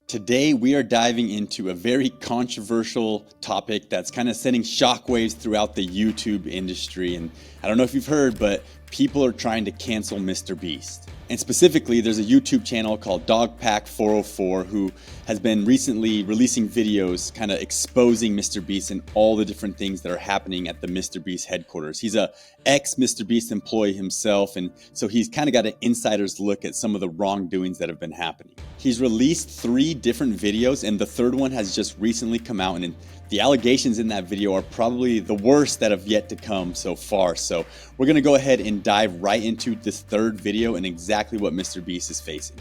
Today, we are diving into a very controversial topic that's kind of sending shockwaves throughout the YouTube industry. And I don't know if you've heard, but people are trying to cancel Mr. Beast. And specifically, there's a YouTube channel called Dogpack404 who has been recently releasing videos kind of exposing Mr. Beast and all the different things that are happening at the Mr. Beast headquarters. He's a ex-Mr. Beast employee himself, and so he's kind of got an insider's look at some of the wrongdoings that have been happening. He's released 3 different videos, and the third one has just recently come out, and the allegations in that video are probably the worst that have yet to come so far. So we're going to go ahead and dive right into this third video and exactly what Mr. Beast is facing.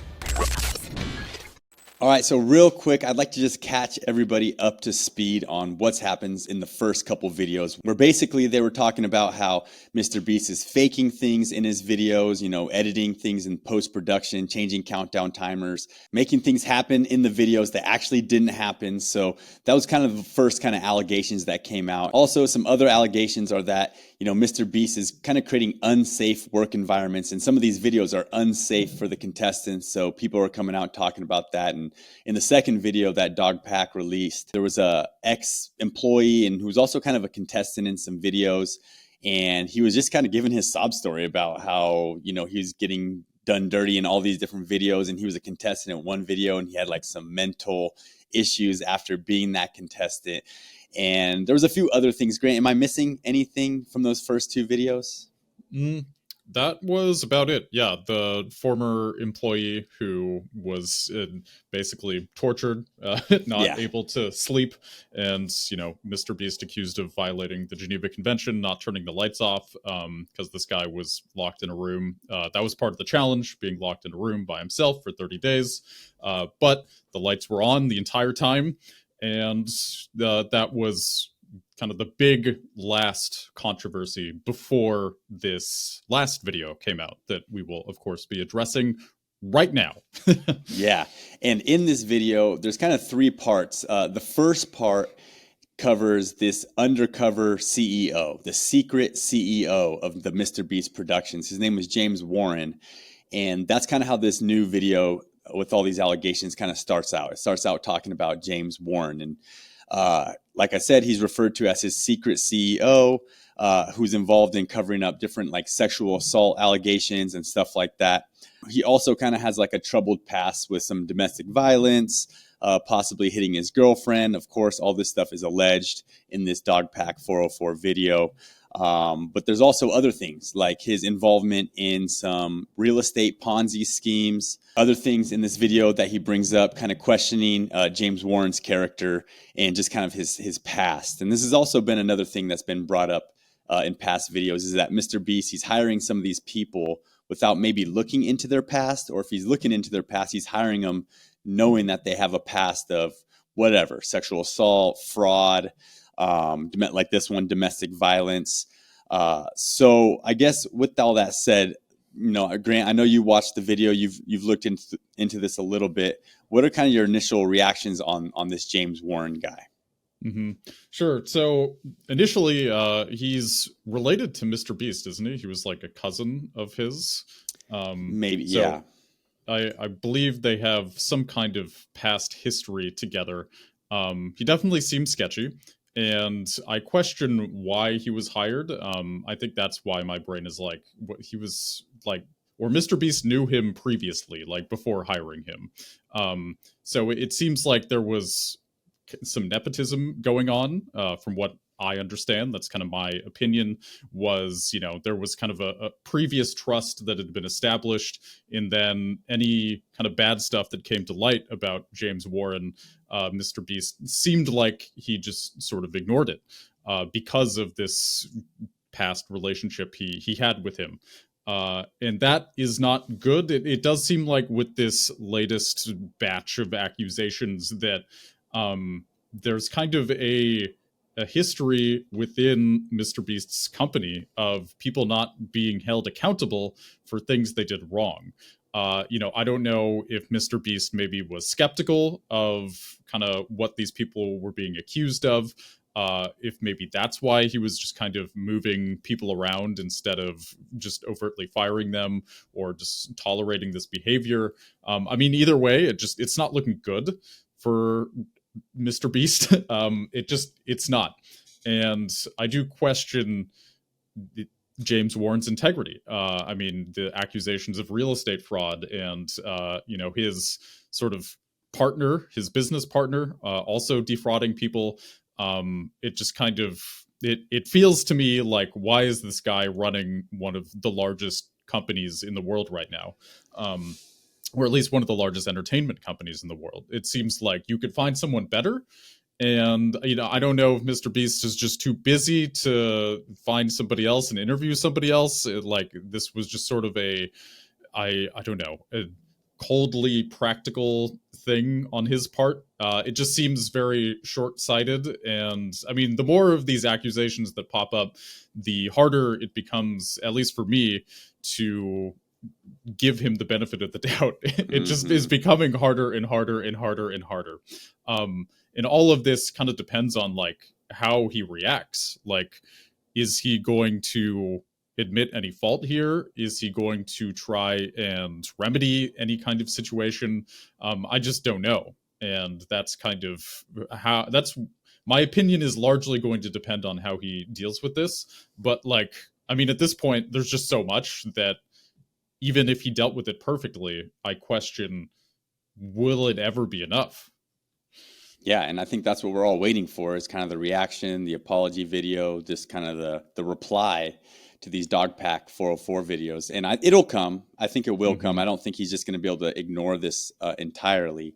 All right, so real quick, I'd like to just catch everybody up to speed on what's happens in the first couple videos, where basically they were talking about how Mr. Beast is faking things in his videos, editing things in post-production, changing countdown timers, making things happen in the videos that actually didn't happen. So that was kind of the first kind of allegations that came out. Also, some other allegations are that, Mr. Beast is kind of creating unsafe work environments, and some of these videos are unsafe for the contestants. So people are coming out talking about that. And in the second video that Dogpack released, there was a ex-employee and who was also kind of a contestant in some videos, and he was just kind of giving his sob story about how he was getting done dirty in all these different videos, and he was a contestant in one video, and he had like some mental issues after being that contestant. And there was a few other things. Grant, am I missing anything from those first 2 videos? That was about it. Yeah, the former employee who was basically tortured, not able to sleep, and Mr. Beast accused of violating the Geneva Convention, not turning the lights off because this guy was locked in a room. That was part of the challenge, being locked in a room by himself for 30 days. But the lights were on the entire time, and that was kind of the big last controversy before this last video came out that we will, of course, be addressing right now. Yeah. And in this video, there's kind of 3 parts. The first part covers this undercover CEO, the secret CEO of the Mr. Beast Productions. His name was James Warren. And that's kind of how this new video with all these allegations kind of starts out. It starts out talking about James Warren. And like I said, he's referred to as his secret CEO, who's involved in covering up different like sexual assault allegations and stuff like that. He also kind of has like a troubled past with some domestic violence, possibly hitting his girlfriend. Of course, all this stuff is alleged in this Dogpack404 video. But there's also other things like his involvement in some real estate Ponzi schemes, other things in this video that he brings up, kind of questioning James Warren's character and just kind of his past. And this has also been another thing that's been brought up in past videos, is that Mr. Beast, he's hiring some of these people without maybe looking into their past, or if he's looking into their past, he's hiring them knowing that they have a past of whatever, sexual assault, fraud, like this one, domestic violence. So I guess with all that said, Grant, I know you watched the video, you've looked into this a little bit. What are kind of your initial reactions on this James Warren guy? Mm-hmm. Sure. So initially, he's related to Mr. Beast, isn't he? He was like a cousin of his. Maybe, so yeah. I believe they have some kind of past history together. He definitely seems sketchy, and I question why he was hired. I think that's why my brain is like, what he was like, or Mr. Beast knew him previously, like before hiring him. So it seems like there was some nepotism going on, from what I understand. That's kind of my opinion. Was there was kind of a previous trust that had been established, and then any kind of bad stuff that came to light about James Warren, Mr. Beast seemed like he just sort of ignored it because of this past relationship he had with him. And that is not good. It does seem like with this latest batch of accusations that there's kind of a history within Mr. Beast's company of people not being held accountable for things they did wrong. I don't know if Mr. Beast maybe was skeptical of kind of what these people were being accused of, if maybe that's why he was just kind of moving people around instead of just overtly firing them or just tolerating this behavior. I mean, either way, it's not looking good for Mr. Beast. It's not, and I do question James Warren's integrity. I mean, the accusations of real estate fraud and his sort of partner, his business partner, also defrauding people. It just kind of it feels to me like, why is this guy running one of the largest companies in the world right now? Or at least one of the largest entertainment companies in the world. It seems like you could find someone better. And I don't know if Mr. Beast is just too busy to find somebody else and interview somebody else. Like, this was just sort of I don't know, a coldly practical thing on his part. It just seems very short-sighted. And I mean, the more of these accusations that pop up, the harder it becomes, at least for me, to give him the benefit of the doubt. It just is becoming harder and harder and harder and harder. And all of this kind of depends on like how he reacts. Like, is he going to admit any fault here? Is he going to try and remedy any kind of situation? I just don't know. And that's kind of my opinion is largely going to depend on how he deals with this. But like, I mean, at this point, there's just so much that even if he dealt with it perfectly, I question, will it ever be enough? Yeah, and I think that's what we're all waiting for, is kind of the reaction, the apology video, just kind of the reply to these Dogpack 404 videos. And it'll come. I think it will come. I don't think he's just going to be able to ignore this entirely.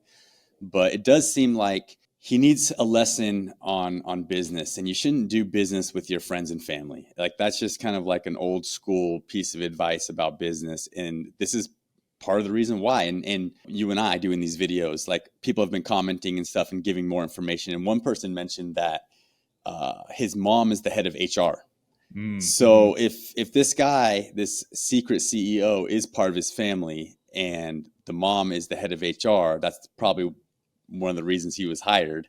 But it does seem like he needs a lesson on business, and you shouldn't do business with your friends and family. Like, that's just kind of like an old school piece of advice about business. And this is part of the reason why. And you and I doing these videos, like, people have been commenting and stuff and giving more information. And one person mentioned that his mom is the head of HR. So if this guy, this secret CEO, is part of his family and the mom is the head of HR, that's probably one of the reasons he was hired.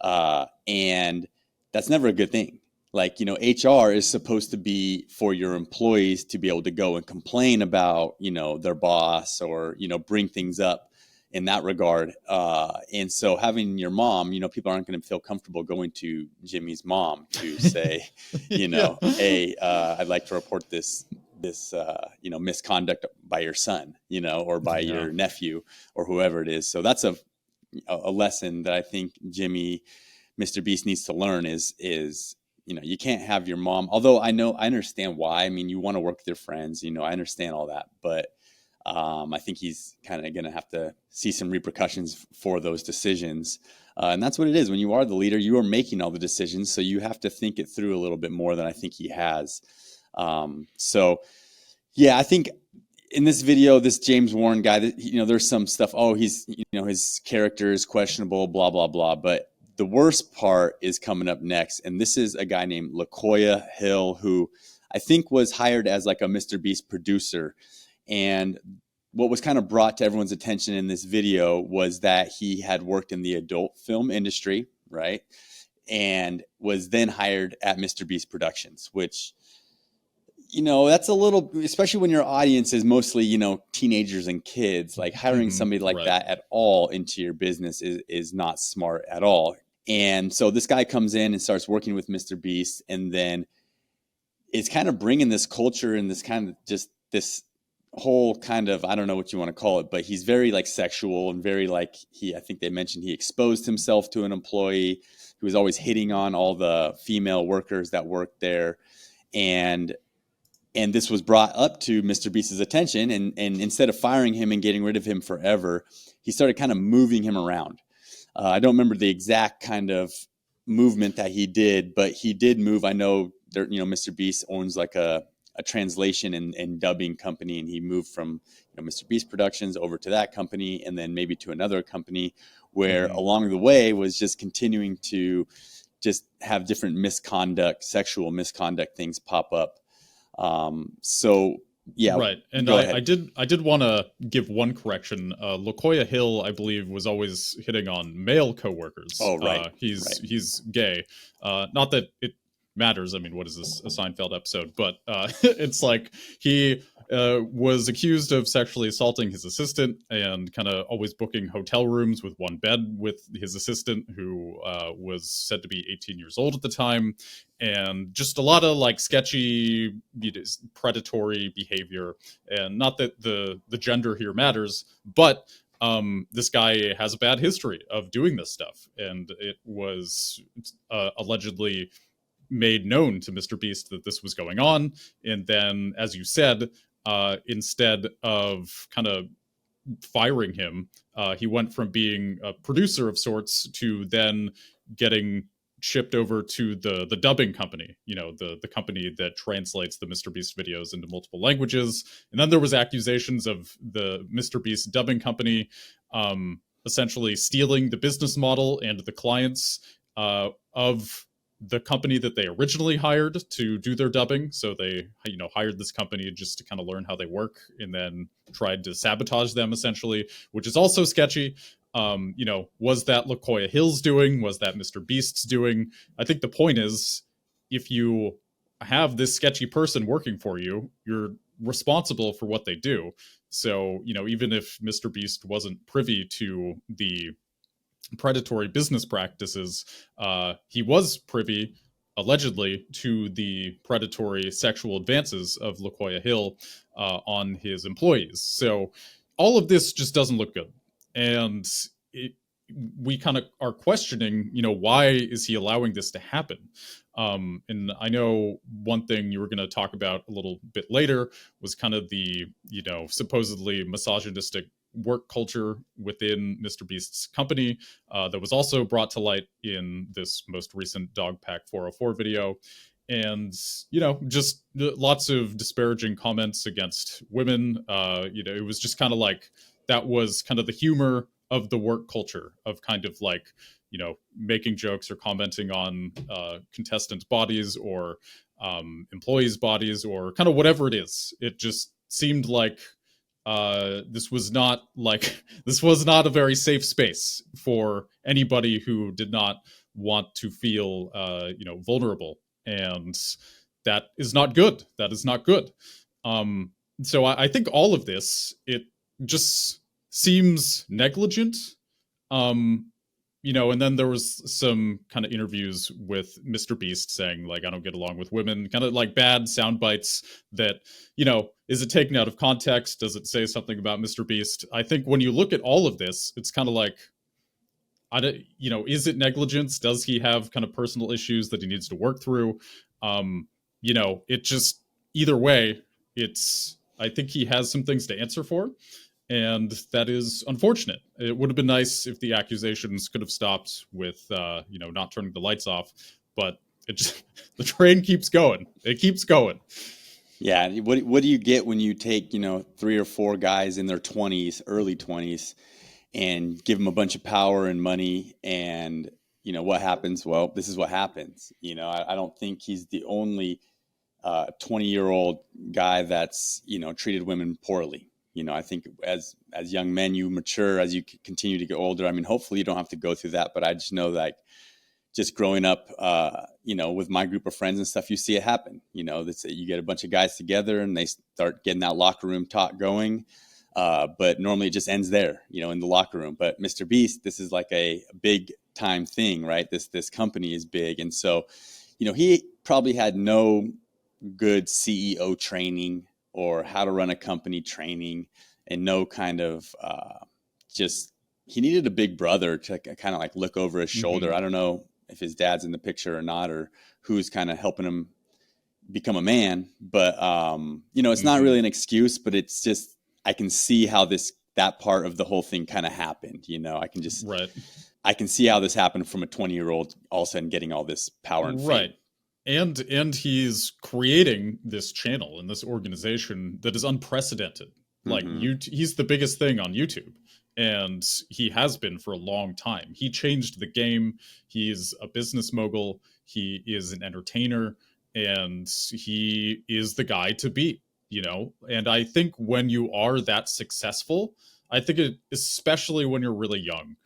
And that's never a good thing. Like, HR is supposed to be for your employees to be able to go and complain about, their boss, or, bring things up in that regard. And so having your mom, people aren't going to feel comfortable going to Jimmy's mom to say, hey, I'd like to report this misconduct by your son, or by your nephew, or whoever it is. So that's a lesson that I think Mr. Beast needs to learn is, you can't have your mom, although I understand why. I mean, you want to work with your friends, I understand all that, but I think he's kind of going to have to see some repercussions for those decisions. And that's what it is. When you are the leader, you are making all the decisions. So you have to think it through a little bit more than I think he has. So yeah, I think in this video, this James Warren guy, there's some stuff. Oh, he's, his character is questionable, blah, blah, blah. But the worst part is coming up next. And this is a guy named LaKoya Hill, who I think was hired as like a Mr. Beast producer. And what was kind of brought to everyone's attention in this video was that he had worked in the adult film industry, right? And was then hired at Mr. Beast Productions, which, that's a little, especially when your audience is mostly, teenagers and kids, like hiring somebody like that at all into your business is not smart at all. And so this guy comes in and starts working with Mr. Beast, and then it's kind of bringing this culture and this kind of just this whole kind of, I don't know what you want to call it, but he's very like sexual and very like, I think they mentioned he exposed himself to an employee who was always hitting on all the female workers that worked there. And this was brought up to Mr. Beast's attention, and instead of firing him and getting rid of him forever, he started kind of moving him around. I don't remember the exact kind of movement that he did, but he did move. I know there, Mr. Beast owns like a translation and dubbing company, and he moved from Mr. Beast Productions over to that company, and then maybe to another company, where along the way was just continuing to just have different sexual misconduct things pop up. So Yeah, Right, and go I ahead. did want to give one correction. Lakoya Hill, I believe, was always hitting on male coworkers. Oh, right, right. He's gay. Not that it matters. I mean, what is this, a Seinfeld episode? But it's like he was accused of sexually assaulting his assistant and kind of always booking hotel rooms with one bed with his assistant, who was said to be 18 years old at the time, and just a lot of like sketchy, predatory behavior. And not that the gender here matters, but this guy has a bad history of doing this stuff, and it was allegedly made known to Mr. Beast that this was going on. And then, as you said, instead of kind of firing him, he went from being a producer of sorts to then getting shipped over to the dubbing company, the company that translates the Mr. Beast videos into multiple languages. And then there was accusations of the Mr. Beast dubbing company essentially stealing the business model and the clients of the company that they originally hired to do their dubbing. So they, hired this company just to kind of learn how they work, and then tried to sabotage them essentially, which is also sketchy. Was that Lakoya Hill's doing? Was that Mr. Beast's doing? I think the point is, if you have this sketchy person working for you, you're responsible for what they do. So, even if Mr. Beast wasn't privy to the predatory business practices, he was privy, allegedly, to the predatory sexual advances of Lakoya Hill on his employees. So all of this just doesn't look good. And it, we kind of are questioning, why is he allowing this to happen? And I know one thing you were going to talk about a little bit later was kind of the, supposedly misogynistic work culture within Mr. Beast's company that was also brought to light in this most recent Dogpack 404 video. And, just lots of disparaging comments against women. It was just kind of like that was kind of the humor of the work culture of kind of like, making jokes or commenting on contestants' bodies or employees' bodies or kind of whatever it is. It just seemed like this was not like this was not a very safe space for anybody who did not want to feel vulnerable, and that is not good. That is not good. So I think all of this, it just seems negligent. um and then there was some kind of interviews with Mr. Beast saying like, I don't get along with women, kind of like bad sound bites that, is it taken out of context? Does it say something about Mr. Beast? I think when you look at all of this, it's kind of like, I don't, is it negligence? Does he have kind of personal issues that he needs to work through? It just, either way, I think he has some things to answer for, and that is unfortunate. It would have been nice if the accusations could have stopped with, not turning the lights off, but it just the train keeps going. It keeps going. Yeah, what do you get when you take, three or four guys in their 20s, early 20s, and give them a bunch of power and money, and what happens? Well, this is what happens. I don't think he's the only 20-year-old guy that's treated women poorly. I think as young men, you mature as you continue to get older. I mean, hopefully you don't have to go through that, but I just know that just growing up, with my group of friends and stuff, you see it happen. You get a bunch of guys together and they start getting that locker room talk going. But normally it just ends there, in the locker room. But Mr. Beast, this is like a big time thing, right? This company is big. And so, he probably had no good CEO training or how to run a company training, and no kind of just he needed a big brother to kind of like look over his shoulder. Mm-hmm. I don't know if his dad's in the picture or not, or who's kind of helping him become a man. But it's not Mm-hmm. really an excuse, but it's just I can see how that part of the whole thing kind of happened. Right. I can see how this happened from a 20-year-old all of a sudden getting all this power and fame. Right. And he's creating this channel and this organization that is unprecedented. Like, Mm-hmm. he's the biggest thing on YouTube, and he has been for a long time. He changed the game. He's a business mogul. He is an entertainer, and he is the guy to beat. And I think when you are that successful, I think especially when you're really young,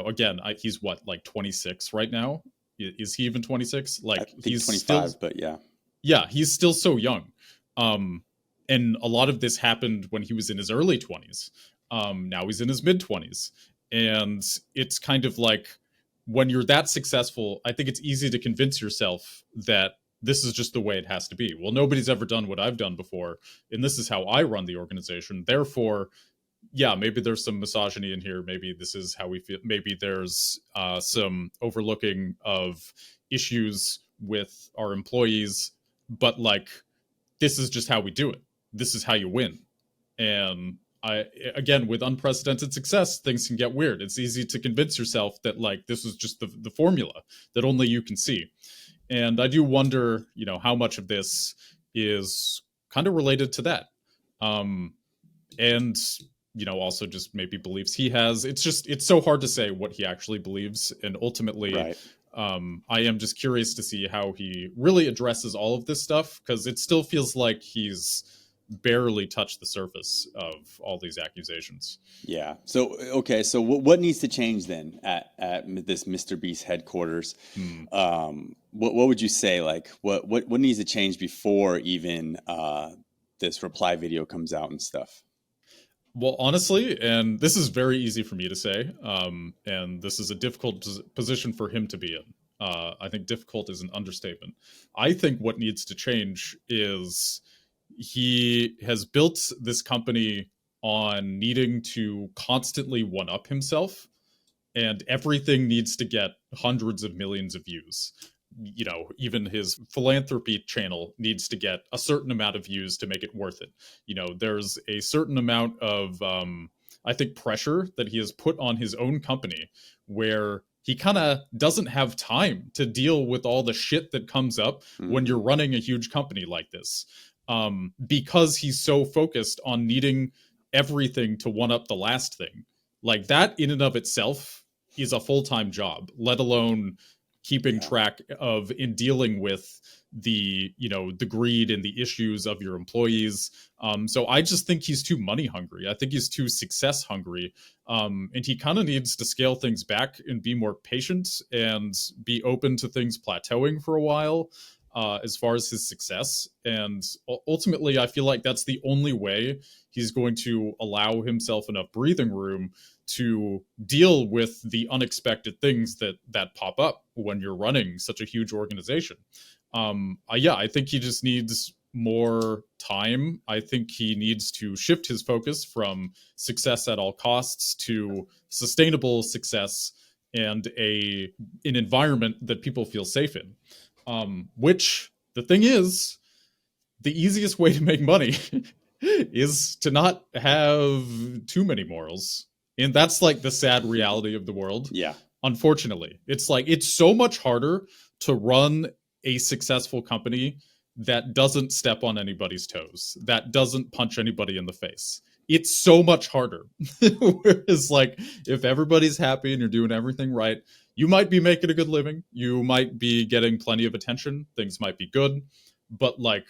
again, he's what, like 26 right now? Is he even 26? I Like, think he's still, 25, but yeah. yeah, he's still so young. Um, and a lot of this happened when he was in his early 20s. Now he's in his mid 20s. And it's kind of like, when you're that successful, I think it's easy to convince yourself that this is just the way it has to be. Well, nobody's ever done what I've done before, and this is how I run the organization. Therefore, yeah, maybe there's some misogyny in here. Maybe this is how we feel. Maybe there's some overlooking of issues with our employees, but like, this is just how we do it. This is how you win. And again, with unprecedented success, things can get weird. It's easy to convince yourself that like this is just the formula that only you can see. And I do wonder, how much of this is kind of related to that. And also just maybe beliefs he has. It's so hard to say what he actually believes, and ultimately, Right. I am just curious to see how he really addresses all of this stuff, because it still feels like he's barely touched the surface of all these accusations. Yeah. So okay. So what needs to change then at this Mr. Beast headquarters? Hmm. What would you say? Like what needs to change before even this reply video comes out and stuff? Well, honestly, and this is very easy for me to say, and this is a difficult position for him to be in. I think difficult is an understatement. I think what needs to change is he has built this company on needing to constantly one up himself, and everything needs to get hundreds of millions of views. Even his philanthropy channel needs to get a certain amount of views to make it worth it. There's a certain amount of I think pressure that he has put on his own company, where he kind of doesn't have time to deal with all the shit that comes up when you're Mm-hmm. running a huge company like this, because he's so focused on needing everything to one up the last thing. Like, that in and of itself is a full-time job, let alone keeping Yeah. track of and dealing with the greed and the issues of your employees. So I just think he's too money hungry. I think he's too success hungry. And he kind of needs to scale things back and be more patient and be open to things plateauing for a while, as far as his success. And ultimately, I feel like that's the only way he's going to allow himself enough breathing room to deal with the unexpected things that pop up when you're running such a huge organization. Yeah, I think he just needs more time. I think he needs to shift his focus from success at all costs to sustainable success and an environment that people feel safe in. Which, the thing is, the easiest way to make money is to not have too many morals. And that's like the sad reality of the world. Yeah. Unfortunately, it's like, it's so much harder to run a successful company that doesn't step on anybody's toes, that doesn't punch anybody in the face. It's so much harder. Whereas, like, if everybody's happy and you're doing everything right, you might be making a good living, you might be getting plenty of attention, things might be good, but like,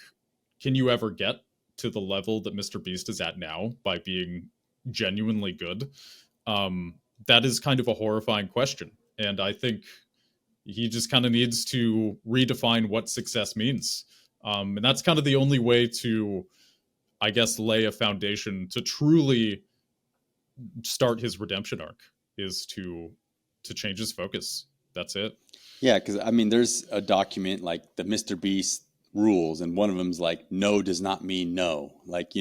can you ever get to the level that Mr. Beast is at now by being genuinely good? Um, that is kind of a horrifying question. And I think he just kind of needs to redefine what success means. And that's kind of the only way to, I guess, lay a foundation to truly start his redemption arc, is to change his focus. That's it. Yeah, because I mean, there's a document like the Mr. Beast rules, and one of them's like, no does not mean no. Like,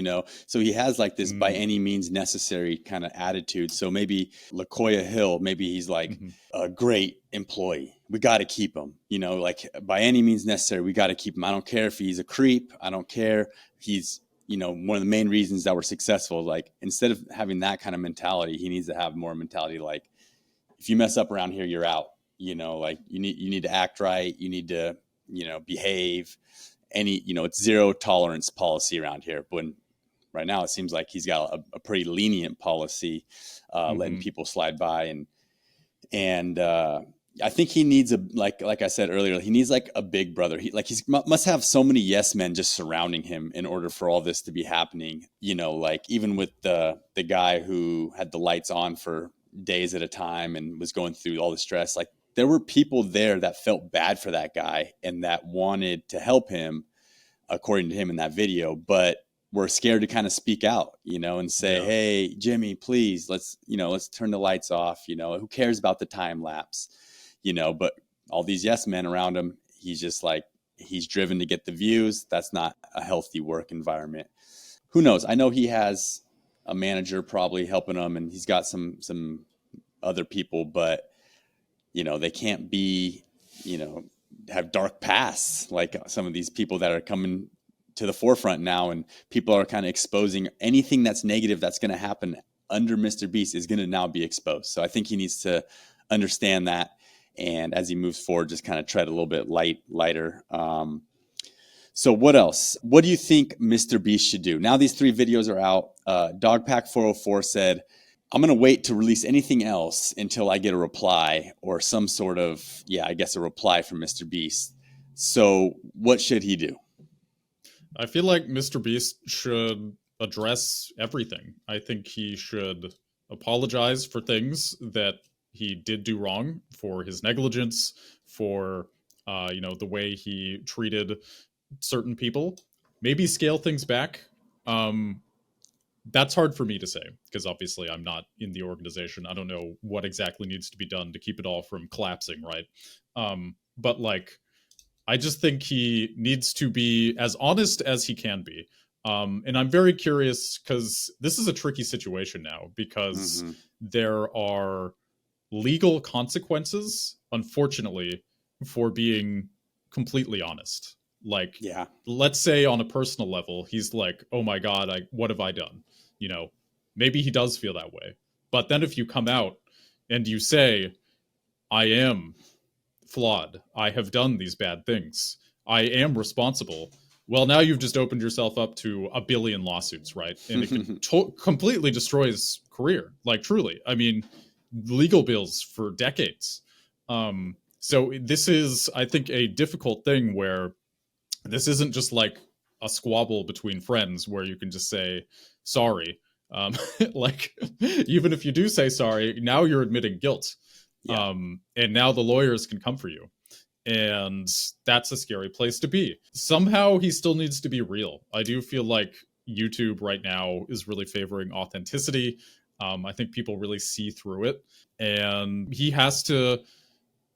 so he has like this by Mm, any means necessary kind of attitude. So maybe LaCoya Hill, maybe he's like mhm. a great employee. We got to keep him, like by any means necessary, we got to keep him. I don't care if he's a creep. I don't care. He's, one of the main reasons that we're successful. Like, instead of having that kind of mentality, he needs to have more mentality like, if you mess up around here, you're out. Like you need to act right. You need to, behave. It's zero tolerance policy around here. When right now it seems like he's got a pretty lenient policy, letting Mhm. people slide by, and I think he needs a like I said earlier, he needs like a big brother. He's must have so many yes men just surrounding him in order for all this to be happening. You know, like even with the guy who had the lights on for days at a time and was going through all the stress, like there were people there that felt bad for that guy and that wanted to help him, according to him in that video, but were scared to kind of speak out, you know, and say, Yeah. "Hey, Jimmy, please, let's turn the lights off." You know, who cares about the time lapse? You know, but all these yes men around him, he's just like he's driven to get the views. That's not a healthy work environment. Who knows? I know he has a manager probably helping him, and he's got some other people, but you know, they can't be, you know, have dark pasts like some of these people that are coming to the forefront now, and people are kind of exposing anything that's negative that's going to happen under Mr. Beast is going to now be exposed. So I think he needs to understand that, and as he moves forward, just kind of tread a little bit lighter. So what else? What do you think Mr. Beast should do? Now these 3 videos are out. Dogpack404 said, I'm going to wait to release anything else until I get a reply or some sort of, I guess a reply from Mr. Beast. So what should he do? I feel like Mr. Beast should address everything. I think he should apologize for things that he did do wrong, for his negligence, for the way he treated certain people. Maybe scale things back. That's hard for me to say because obviously I'm not in the organization. I don't know what exactly needs to be done to keep it all from collapsing, right? But like, I just think he needs to be as honest as he can be. And I'm very curious because this is a tricky situation now because there are legal consequences, unfortunately, for being completely honest. Like, let's say on a personal level, he's like, oh my God, what have I done? You know, maybe he does feel that way. But then if you come out and you say, I am flawed, I have done these bad things, I am responsible, well, now you've just opened yourself up to a billion lawsuits, right? And it can completely destroy his career. Like, truly. I mean, legal bills for decades. So this is, I think, a difficult thing where this isn't just like a squabble between friends where you can just say sorry. Like, even if you do say sorry, now you're admitting guilt. And now the lawyers can come for you. And that's a scary place to be. Somehow he still needs to be real. I do feel like YouTube right now is really favoring authenticity. I think people really see through it. And he has to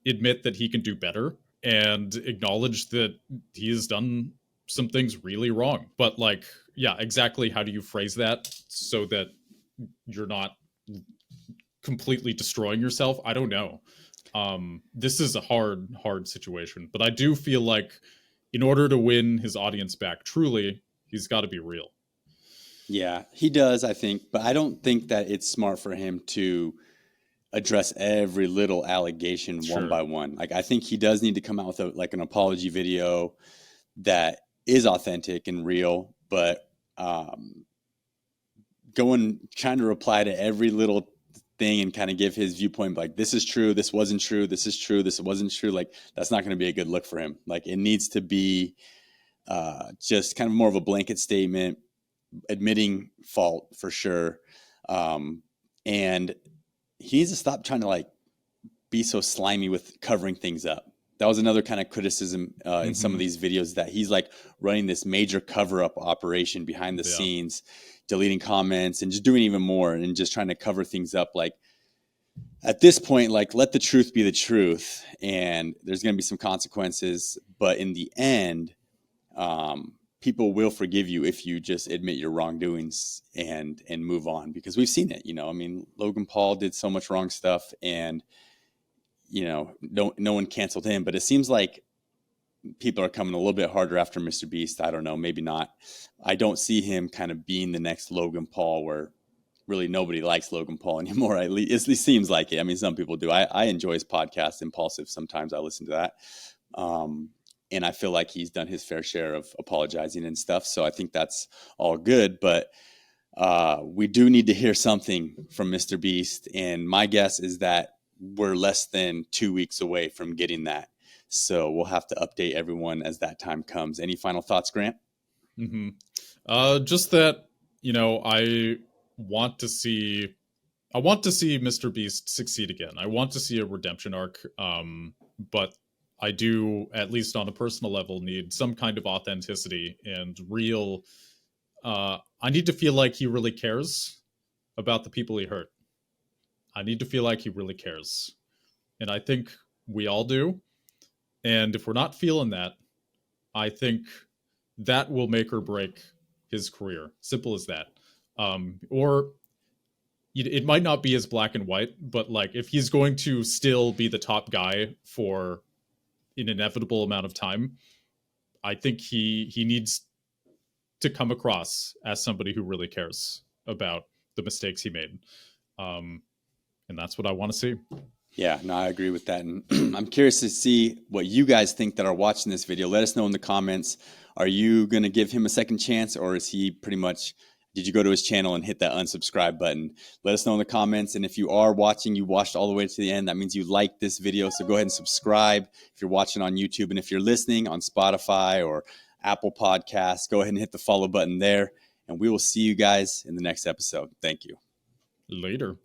admit that he can do better and acknowledge that he has done some things really wrong. But like, yeah, exactly how do you phrase that so that you're not completely destroying yourself? I don't know. This is a hard situation, but I do feel like in order to win his audience back truly, he's got to be real. Yeah, he does, I think, but I don't think that it's smart for him to address every little allegation one by one. Like, I think he does need to come out with an apology video that is authentic and real, but trying to reply to every little thing and kind of give his viewpoint, like, this is true, this wasn't true, this is true, this wasn't true, like, that's not going to be a good look for him. Like, it needs to be just kind of more of a blanket statement, admitting fault for sure. And he needs to stop trying to like be so slimy with covering things up. That was another kind of criticism in some of these videos, that he's like running this major cover-up operation behind the scenes, deleting comments and just doing even more and just trying to cover things up. Like, at this point, like, let the truth be the truth, and there's going to be some consequences. But in the end, people will forgive you if you just admit your wrongdoings and move on, because we've seen it. You know, I mean, Logan Paul did so much wrong stuff, and you know, no one canceled him, but it seems like people are coming a little bit harder after Mr. Beast. I don't know, maybe not. I don't see him kind of being the next Logan Paul, where really nobody likes Logan Paul anymore. At least it seems like it. I mean, some people do. I enjoy his podcast, Impulsive. Sometimes I listen to that. And I feel like he's done his fair share of apologizing and stuff. So I think that's all good. But we do need to hear something from Mr. Beast. And my guess is that we're less than 2 weeks away from getting that. So we'll have to update everyone as that time comes. Any final thoughts, Grant? Mm-hmm. Just that, I want to see Mr. Beast succeed again. I want to see a redemption arc. But I do, at least on a personal level, need some kind of authenticity and real. I need to feel like he really cares about the people he hurt. I need to feel like he really cares. And I think we all do. And if we're not feeling that, I think that will make or break his career. Simple as that. Or it might not be as black and white, but like if he's going to still be the top guy for an inevitable amount of time, I think he needs to come across as somebody who really cares about the mistakes he made. And that's what I want to see. Yeah, no, I agree with that. And I'm curious to see what you guys think that are watching this video. Let us know in the comments. Are you going to give him a second chance, or is he pretty much, did you go to his channel and hit that unsubscribe button? Let us know in the comments. And if you are watching, you watched all the way to the end, that means you liked this video. So go ahead and subscribe if you're watching on YouTube. And if you're listening on Spotify or Apple Podcasts, go ahead and hit the follow button there. And we will see you guys in the next episode. Thank you. Later.